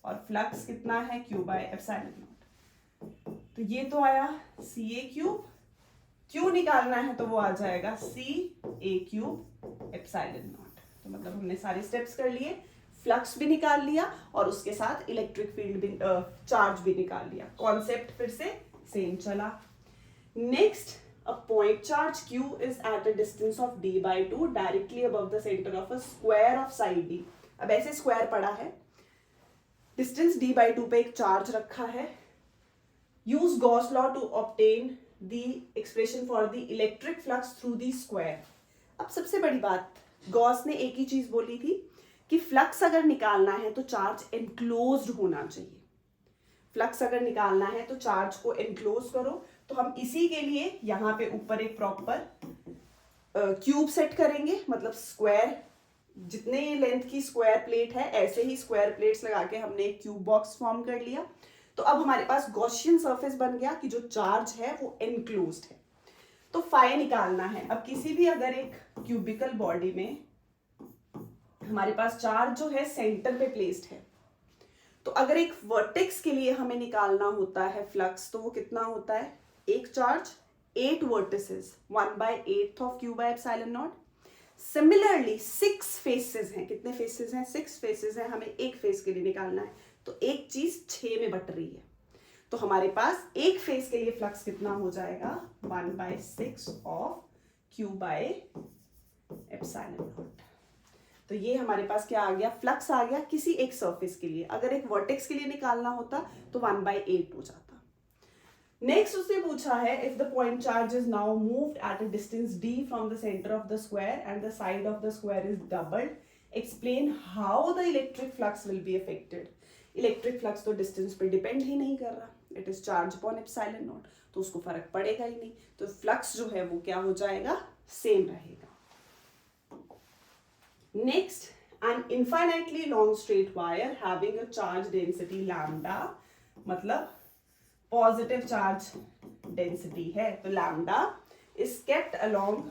और flux कितना है? Q by epsilon naught. तो ये तो आया ca क्यूब, Q निकालना है तो वो आ जाएगा ca क्यूब एप्सिलॉन नॉट। तो मतलब हमने सारे स्टेप्स कर लिए, फ्लक्स भी निकाल लिया और उसके साथ इलेक्ट्रिक फील्ड भी चार्ज भी निकाल लिया। कॉन्सेप्ट फिर से सेम चला। Next, a point charge q is at a distance of d by 2 directly above the center of a square of side d। अब ऐसे स्क्वायर पड़ा है, डिस्टेंस d by 2 पे एक चार्ज रखा है। Use Gauss law to obtain the expression for the electric flux through the square. अब सबसे बड़ी बात, गॉस ने एक ही चीज बोली थी कि फ्लक्स अगर निकालना है तो चार्ज एनक्लोज्ड होना चाहिए। फ्लक्स अगर निकालना है तो चार्ज को एनक्लोज करो। तो हम इसी के लिए यहाँ पे ऊपर एक प्रॉपर क्यूब सेट करेंगे, मतलब स्क्वायर, जितने लेंथ की स्क्वायर प्लेट है ऐसे ही स्क्वायर प्लेट्स लगा के हमने एक क्यूब बॉक्स फॉर्म कर लिया। तो अब हमारे पास गॉसियन सरफेस बन गया कि जो चार्ज है वो एनक्लोज्ड है। तो फाई निकालना है। अब किसी भी अगर एक क्यूबिकल बॉडी में हमारे पास चार्ज जो है सेंटर पे प्लेस्ड है, तो अगर एक वर्टेक्स के लिए हमें निकालना होता है फ्लक्स, तो वो कितना होता है? एक charge 8 vertices, 1/8 of Q by epsilon not. Similarly 6 faces हैं। कितने फेसेस हैं? 6 फेसेस हैं। हमें एक फेस के लिए निकालना है, तो एक चीज 6 में बट रही है। तो हमारे पास एक फेस के लिए फ्लक्स कितना हो जाएगा? 1/6 of Q by epsilon naught. तो ये हमारे पास क्या आ गया? फ्लक्स आ गया किसी एक सरफेस के लिए। अगर एक वर्टेक्स के लिए निकालना होता तो 1/8 हो जाता। नेक्स्ट उसने पूछा है if the point charge is now moved eight a distance d from the centre of the square and the side of the square is doubled, explain how the electric flux will be affected. Electric flux तो distance पे depend ही नहीं कर रहा, it is charge upon epsilon naught, तो उसको फर्क पड़ेगा ही नहीं, तो फ्लक्स जो है वो क्या हो जाएगा, सेम रहेगा। Next, an infinitely long straight wire having a charge density lambda, मतलब पॉजिटिव चार्ज डेंसिटी है, तो lambda is kept along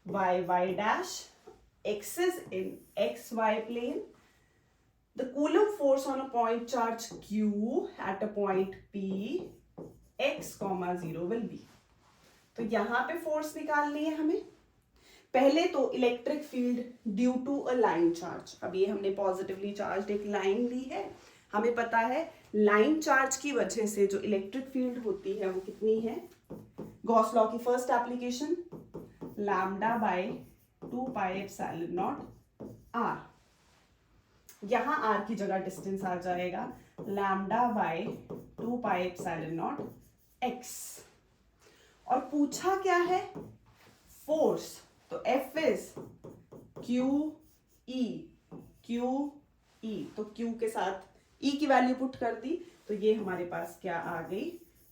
Y Y dash axis in X Y plane. The Coulomb force on a point charge Q at a point P x, 0 will be. तो यहां पे force निकालनी है हमें। पहले तो electric field due to a line charge, अब ये हमने पॉजिटिवली चार्ज एक लाइन ली है, हमें पता है लाइन चार्ज की वजह से जो इलेक्ट्रिक फील्ड होती है वो कितनी है, गॉस लॉ की first application, lambda by 2 pi epsilon naught R. यहां आर की जगह डिस्टेंस आ जाएगा lambda by 2 pi epsilon naught X. और पूछा क्या है, फोर्स, तो F इज क्यू ई, तो Q के साथ E की वैल्यू पुट कर दी, तो ये हमारे पास क्या आ गई,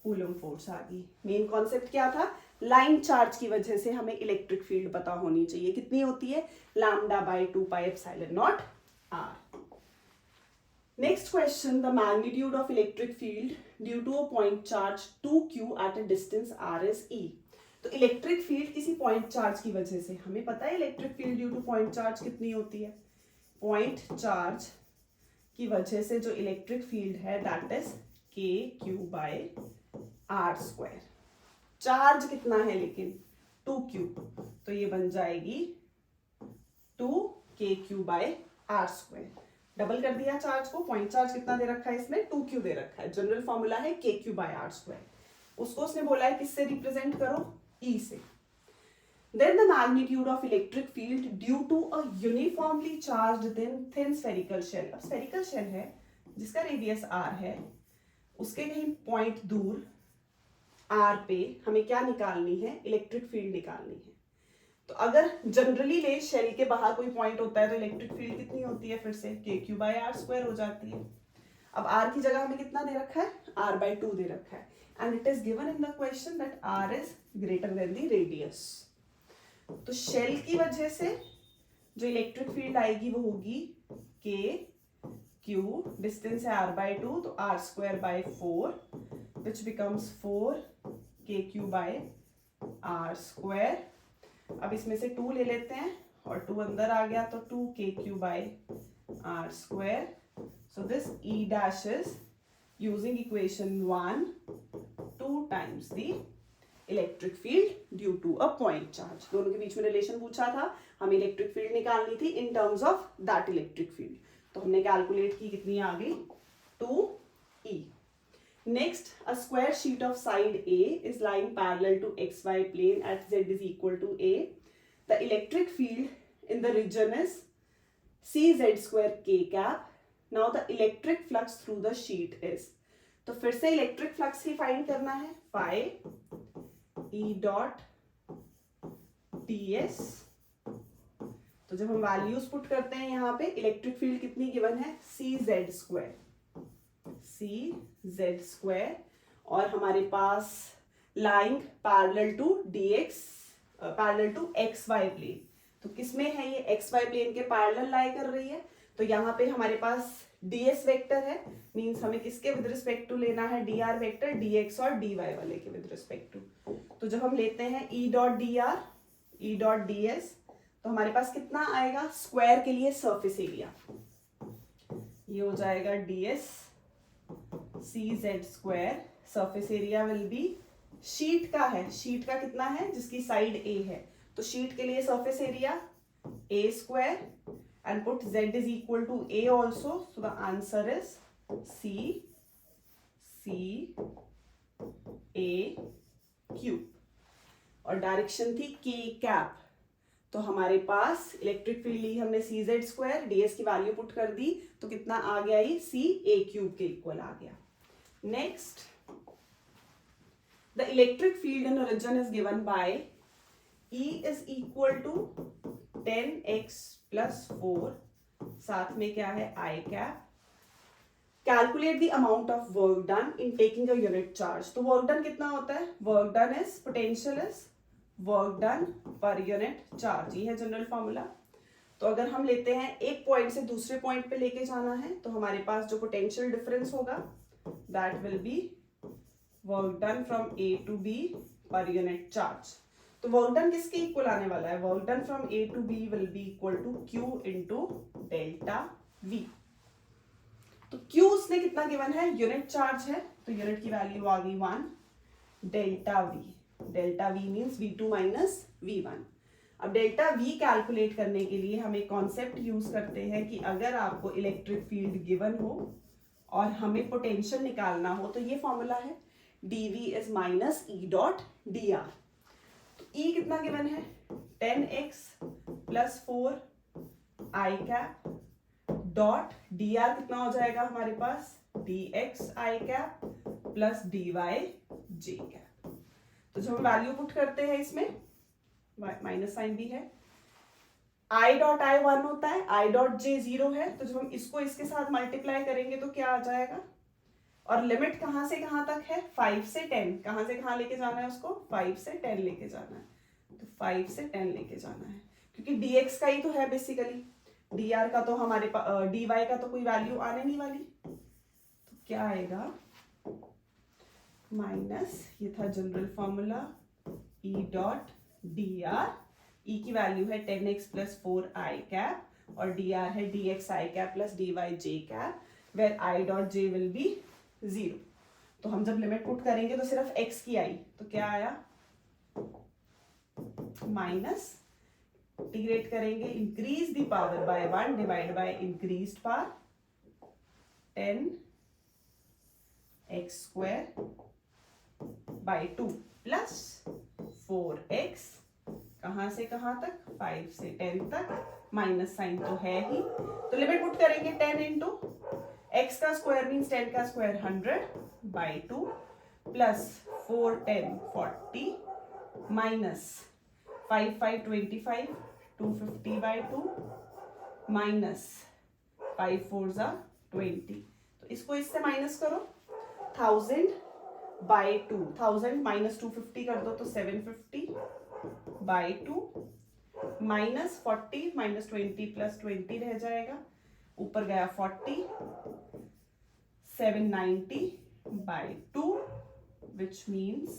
कूलम फोर्स आ गई। मेन कॉन्सेप्ट क्या था, लाइन चार्ज की वजह से हमें इलेक्ट्रिक फील्ड पता होनी चाहिए, कितनी होती है, lambda by 2 pi epsilon naught R. Next question, the magnitude of electric field due to a point charge 2q at a distance r is E। तो इलेक्ट्रिक फील्ड किसी पॉइंट चार्ज की वजह से, हमें पता है electric field due to point charge कितनी होती है, पॉइंट चार्ज की वजह से जो इलेक्ट्रिक फील्ड है that is KQ by R square. Charge कितना है लेकिन 2q, तो ये बन जाएगी 2KQ by R square. Double कर दिया चार्ज को, पॉइंट चार्ज कितना दे रखा है इसमें, 2q दे रखा है, जनरल फॉर्मूला है KQ बाय आर स्क्वायर, उसको उसने बोला है किससे रिप्रेजेंट करो, E से। Then the magnitude of electric field due to a uniformly charged thin spherical shell। अब spherical shell है जिसका रेडियस r है, उसके कहीं पॉइंट दूर r पे हमें क्या निकालनी है, इलेक्ट्रिक फील्ड निकालनी है। तो अगर जनरली ले शेल के बाहर कोई पॉइंट होता है तो इलेक्ट्रिक फील्ड कितनी होती है, फिर से KQ बाय आर स्क्वायर हो जाती है। अब r की जगह हमें कितना दे रखा है, r/2 दे रखा है, and it is given in the question that r is greater than the radius. तो शेल की वजह से जो इलेक्ट्रिक फील्ड आएगी वो होगी KQ, डिस्टेंस है r/2, तो r square by 4 which becomes 4KQ by R square. अब इसमें से 2 ले लेते हैं और 2 अंदर आ गया तो 2KQ by R square. So this E dash is using equation 1 2 times the electric field due to a point charge. दोनों के बीच में रिलेशन पूछा था, हमें इलेक्ट्रिक फील्ड निकालनी थी in terms of that electric field, तो हमने कैलकुलेट की, कितनी आ गई, 2E। Next, a square sheet of side A is lying parallel to XY plane at Z is equal to A। The electric field in the region is CZ square K cap. Now the electric flux through the sheet is, तो फिर से electric flux ही find करना है, phi E dot ds। तो जब हम values put करते हैं यहाँ पे, इलेक्ट्रिक फील्ड कितनी गिवन है, CZ स्क्वायर, और हमारे पास lying parallel to dx, parallel to XY plane, तो किसमें है ये, XY प्लेन के पैरेलल लाई कर रही है, तो यहाँ पे हमारे पास ds वेक्टर है, मींस हमें किसके विद रिस्पेक्ट टू लेना है, dr वेक्टर, dx और dy वाले के विद रिस्पेक्ट टू। तो जब हम लेते हैं E dot dr, E dot ds, तो हमारे पास कितना आएगा, स्क्वायर के लिए सरफेस एरिया, ये हो जाएगा ds CZ square, surface area will be, sheet का है, शीट का कितना है, जिसकी साइड A है, तो शीट के लिए surface area A square, and put Z is equal to A also, so the answer is C A cube, और डायरेक्शन थी K कैप, तो हमारे पास इलेक्ट्रिक फील्ड ली हमने CZ स्क्वायर, ds की वैल्यू पुट कर दी, तो कितना आ गया, ये C A क्यूब के इक्वल आ गया। Next, the electric field in region is given by E is equal to 10x plus 4, साथ में क्या है I cap. Calculate the amount of work done in taking a unit charge. तो work done कितना होता है? Work done is potential is work done per unit charge. ये है जनरल फॉर्मूला. तो अगर हम लेते हैं एक पॉइंट से दूसरे पॉइंट पे लेके जाना है तो हमारे पास जो पोटेंशियल डिफरेंस होगा that will be work done from A to B per unit charge. तो वर्क डन किसके इक्वल आने वाला है? Work done from A to B will be equal to Q into delta V. तो क्यू उसने कितना गिवन है? यूनिट चार्ज है तो यूनिट की वैल्यू आ गई 1. Delta we means V2 minus V1. अब डेल्टा वी कैलकुलेट करने के लिए हम एक कॉन्सेप्ट यूज करते हैं कि अगर आपको इलेक्ट्रिक फील्ड गिवन हो और हमें पोटेंशियल निकालना हो तो ये फॉर्मूला है dv is minus E dot D R. E कितना गिवन है? 10x plus 4 I cap dot dr कितना हो जाएगा हमारे पास? dx I cap plus dy j cap. तो जब हम वैल्यू पुट करते हैं इसमें माइनस साइन भी है. I डॉट I 1 होता है, I डॉट j 0 है. तो जब हम इसको इसके साथ मल्टीप्लाई करेंगे तो क्या आ जाएगा? और लिमिट कहां से कहां तक है? 5 से 10. कहां से कहां लेके जाना है उसको? 5 से 10 लेके जाना है. तो 5 से 10 लेके जाना है क्योंकि dx का ही तो है बेसिकली. dr का तो हमारे पास dy का तो कोई वैल्यू आने नहीं वाली. तो क्या आएगा? माइनस, ये था general formula, E dot dr. E की वैल्यू है 10x प्लस 4 I कैप और dr है dx I cap plus dy j cap where I dot j will be 0. तो हम जब लिमिट पुट करेंगे तो सिर्फ x की आई. तो क्या आया? माइनस, इंटीग्रेट करेंगे, increase the power bye 1 divide by increased power 10 x square by 2 plus 4x कहां से कहां तक? 5 से 10 तक. माइनस साइन तो है ही तो लिमिट पुट करेंगे 10 इंटू x का स्क्वायर मीन्स 10 का square 100 by 2 plus 4 10 40 minus 5 5 25 250 by 2 minus 5 4 जा 20. तो इसको इससे माइनस करो. 1000 बाई 2, 1000 माइनस 250 कर दो तो 750 बाई 2 माइनस 40 माइनस 20 प्लस 20 रह जाएगा. ऊपर गया 40 790 बाई 2 विच मीन्स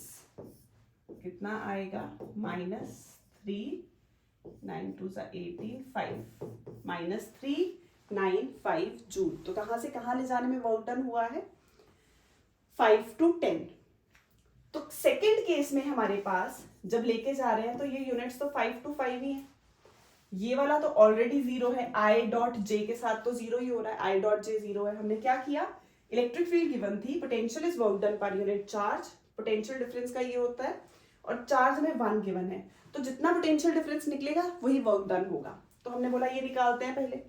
कितना आएगा? Minus 3 9 2 18 5 minus 395 joule. तो कहां से कहां ले जाने में वर्क डन हुआ है? 5 to 10. तो सेकेंड केस में हमारे पास जब लेके जा रहे हैं तो ये यूनिट्स तो 5 to 5 ही है. ये वाला तो ऑलरेडी 0 है. I डॉट j के साथ तो 0 ही हो रहा है. I डॉट j 0 है. हमने क्या किया? इलेक्ट्रिक फील्ड गिवन थी, potential is work done per unit charge. Potential difference का ये होता है और चार्ज में 1 गिवन है. तो जितना पोटेंशियल डिफरेंस निकलेगा वही वर्क डन होगा. तो हमने बोला ये निकालते हैं पहले.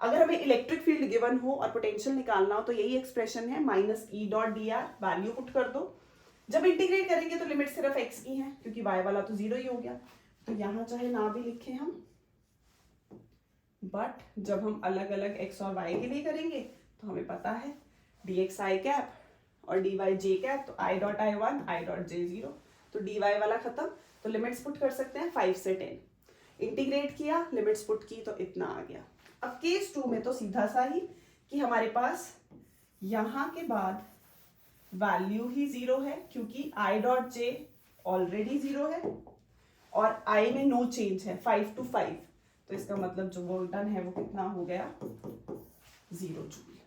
अगर हमें इलेक्ट्रिक फील्ड गिवन हो और पोटेंशियल निकालना हो तो यही एक्सप्रेशन है minus E dot D R. Value put कर दो. जब इंटीग्रेट करेंगे तो लिमिट सिर्फ x की है क्योंकि y वाला तो 0 ही हो गया. तो यहां चाहे ना भी लिखे हम, बट जब हम अलग अलग x और y के लिए करेंगे तो हमें पता है dx I कैप और dy j कैप. तो I dot I 1 I dot j 0. तो dy वाला खत्म. तो लिमिट्स पुट कर सकते हैं 5 से 10. इंटीग्रेट किया, लिमिट्स पुट की तो इतना आ गया. अब केस 2 में तो सीधा सा ही कि हमारे पास यहां के बाद वैल्यू ही 0 है क्योंकि I डॉट j ऑलरेडी 0 है और I में नो चेंज है 5 to 5. तो इसका मतलब जो वर्क डन है वो कितना हो गया? 0 जूल.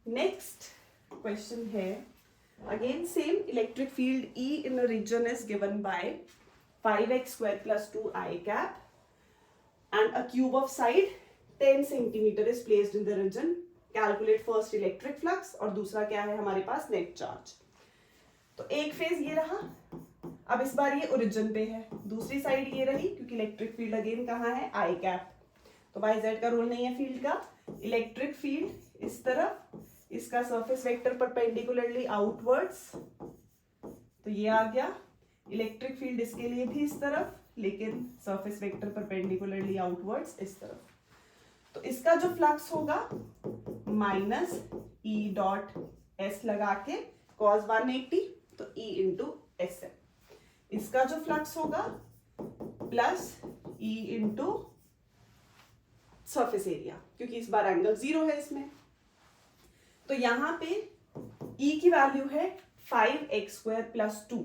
नेक्स्ट क्वेश्चन है again same. Electric field E in a region is given by 5x square plus 2I cap and a cube of side 10 centimeter is placed in the region. Calculate first electric flux और दूसरा क्या है हमारे पास? Net charge. तो एक phase ये रहा. अब इस बार ये ओरिजिन पे है, दूसरी साइड ये रही क्योंकि इलेक्ट्रिक फील्ड अगेन कहाँ है? I cap. तो वाई जेड का रूल नहीं है फील्ड का. इलेक्ट्रिक फील्ड इस तरफ, इसका सरफेस वेक्टर परपेंडिकुलरली आउटवर्ड्स तो ये आ गया। इलेक्ट्रिक फील्ड इसके लिए भी इस तरफ, लेकिन सरफेस वेक्टर परपेंडिकुलरली आउटवर्ड्स इस तरफ। तो इसका जो फ्लक्स होगा माइनस ई डॉट एस लगा के cos 180, तो E इंटू एस है। इसका जो फ्लक्स होगा plus E into surface area, क्योंकि इस बार एंगल 0 है इसमें। तो यहां पे E की वैल्यू है 5x² प्लस 2।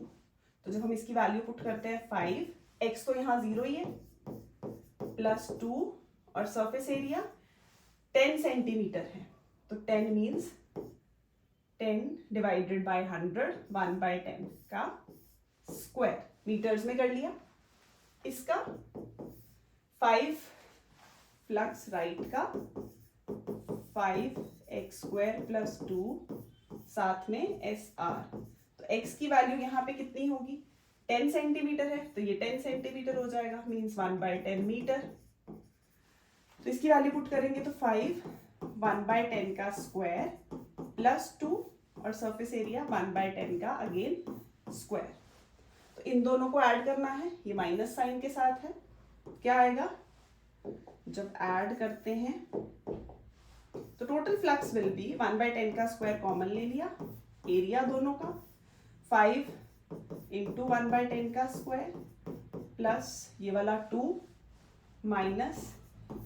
तो जब हम इसकी वैल्यू पुट करते हैं 5x तो यहाँ 0 ही है, प्लस 2 और सरफेस एरिया 10 सेंटीमीटर है, तो 10 मीन्स 10 डिवाइडेड बाय 100, 1/10 का स्क्वायर, मीटर्स में कर लिया। इसका 5 फ्लक्स राइट का 5x² प्लस 2 साथ में SR। तो x की वैल्यू यहाँ पे कितनी होगी, 10 सेंटीमीटर है, तो ये 10 सेंटीमीटर हो जाएगा, मीन्स 1/10 मीटर। तो इसकी वैल्यू पुट करेंगे तो 5 1/10 का स्क्वायर प्लस 2 और सरफेस एरिया 1/10 का अगेन स्क्वायर। तो इन दोनों को ऐड करना है, ये माइनस साइन के साथ है। क्या आएगा, जब ऐड करते हैं तो टोटल फ्लक्स विल बी 1/10 का स्क्वायर कॉमन ले लिया, एरिया दोनों का 5 इंटू 1/10 का स्क्वायर प्लस ये वाला 2 माइनस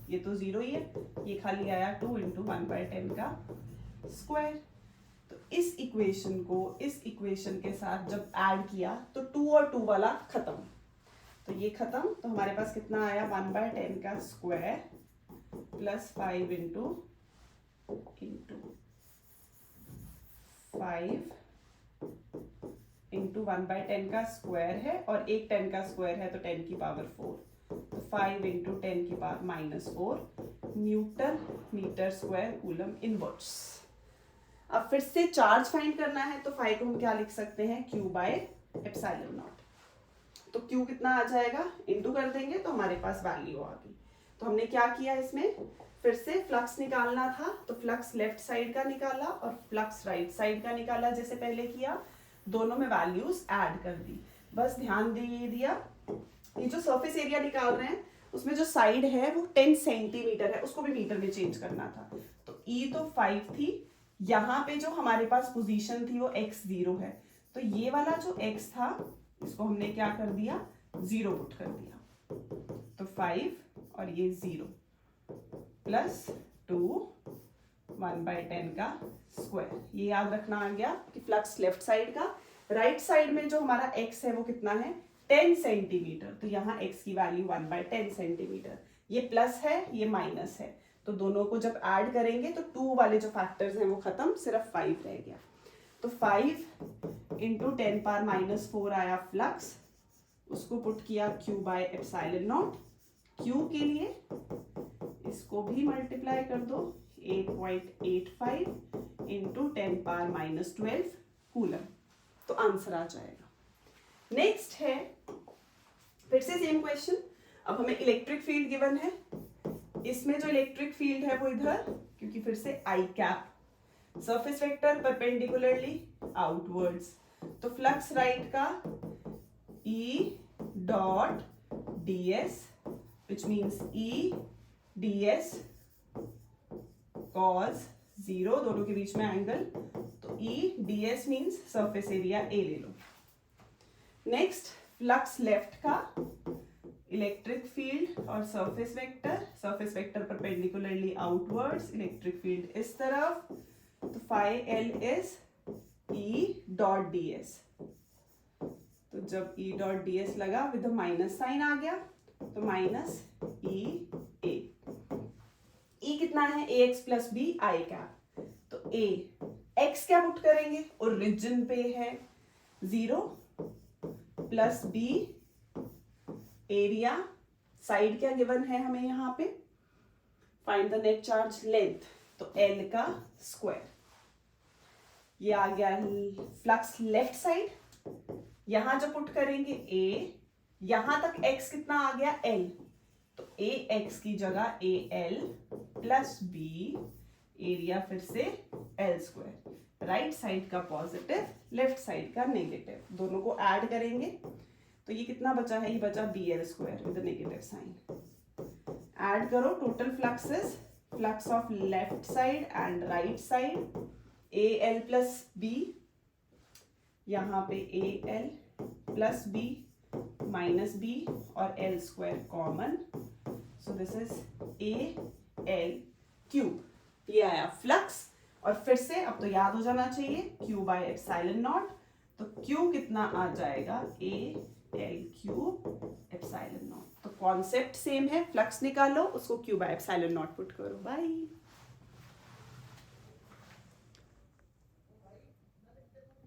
ये तो 0 ही है, ये खाली आया 2 इंटू 1/10 का स्क्वायर। तो इस इक्वेशन को इस इक्वेशन के साथ जब ऐड किया तो 2 और 2 वाला खत्म, तो ये खत्म। तो हमारे पास कितना आया, 1/10 का स्क्वायर प्लस 5 इंटू 5 इंटू 1/10 का स्क्वायर है और एक 10 का स्क्वायर है तो 10 की पावर 4, तो 5 इंटू 10 की power -4 newton metre square coulomb inverse. अब फिर से चार्ज फाइंड करना है, तो 5 को हम क्या लिख सकते हैं, Q/ε0। तो Q कितना आ जाएगा, इंटू कर देंगे तो हमारे पास वैल्यू आ गई। तो हमने क्या किया, इसमें फिर से फ्लक्स निकालना था, तो फ्लक्स लेफ्ट साइड का निकाला और फ्लक्स राइट साइड का निकाला जैसे पहले किया, दोनों में वैल्यूज ऐड कर दी। बस ध्यान दिया, ये जो सरफेस एरिया निकाल रहे हैं उसमें जो साइड है वो 10 सेंटीमीटर है, उसको भी मीटर में चेंज करना था। तो E तो 5 थी, यहाँ पे जो हमारे पास पोजीशन थी वो x0 है, तो ये वाला जो x था इसको हमने क्या कर दिया, 0 पुट कर दिया। तो 5 और ये 0 प्लस 2 1/10 का स्क्वायर। ये याद रखना आ गया कि फ्लक्स लेफ्ट साइड का, राइट साइड में जो हमारा x है वो कितना है, 10 सेंटीमीटर, तो यहाँ x की वैल्यू 1/10 सेंटीमीटर। ये प्लस है ये माइनस है, तो दोनों को जब ऐड करेंगे तो 2 वाले जो फैक्टर्स हैं वो खत्म, सिर्फ 5 रह गया। तो 5 इंटू 10⁻⁻4 आया फ्लक्स, उसको पुट किया Q/ε0। Q के लिए इसको भी मल्टीप्लाई कर दो, 8.85 इंटू 10⁻12 कूलम, तो आंसर आ जाएगा। नेक्स्ट है फिर से सेम क्वेश्चन। अब हमें इलेक्ट्रिक फील्ड गिवन है, इसमें जो इलेक्ट्रिक फील्ड है वो इधर, क्योंकि फिर से I cap, surface vector perpendicularly outwards, तो फ्लक्स राइट का E dot ds which means E ds cos 0, दोनों के बीच में एंगल, तो E ds means surface area A ले लो। नेक्स्ट फ्लक्स लेफ्ट का इलेक्ट्रिक फील्ड और surface vector perpendicularly outwards, electric field इस तरफ, तो phi L is E dot ds। तो जब E डॉट ds लगा विद माइनस साइन आ गया, तो माइनस E कितना है, ax प्लस b आई कैप, तो a x क्या पुट करेंगे, ओरिजिन पे है 0 प्लस b एरिया, साइड क्या गिवन है हमें यहाँ पे, find the net charge length, तो L का स्क्वायर। ये आ गया फ्लक्स लेफ्ट साइड, यहां जो पुट करेंगे a, यहां तक x कितना आ गया, L, तो ax की जगह al प्लस b एरिया फिर से L स्क्वायर, राइट साइड का पॉजिटिव, लेफ्ट साइड का नेगेटिव, दोनों को ऐड करेंगे तो ये कितना बचा है, ये बचा BL square with negative sign. Add करो, total flux is flux of left side and right side AL plus B, यहाँ पे AL plus B minus B और L square common, so this is AL cube. ये आया flux. और फिर से अब तो याद हो जाना चाहिए Q बाय एप्सिलॉन नॉट, तो Q कितना आ जाएगा, AL क्यूब एप्सिलॉन नॉट। तो कॉन्सेप्ट सेम है, फ्लक्स निकालो, उसको Q by epsilon naught put करो। बाय।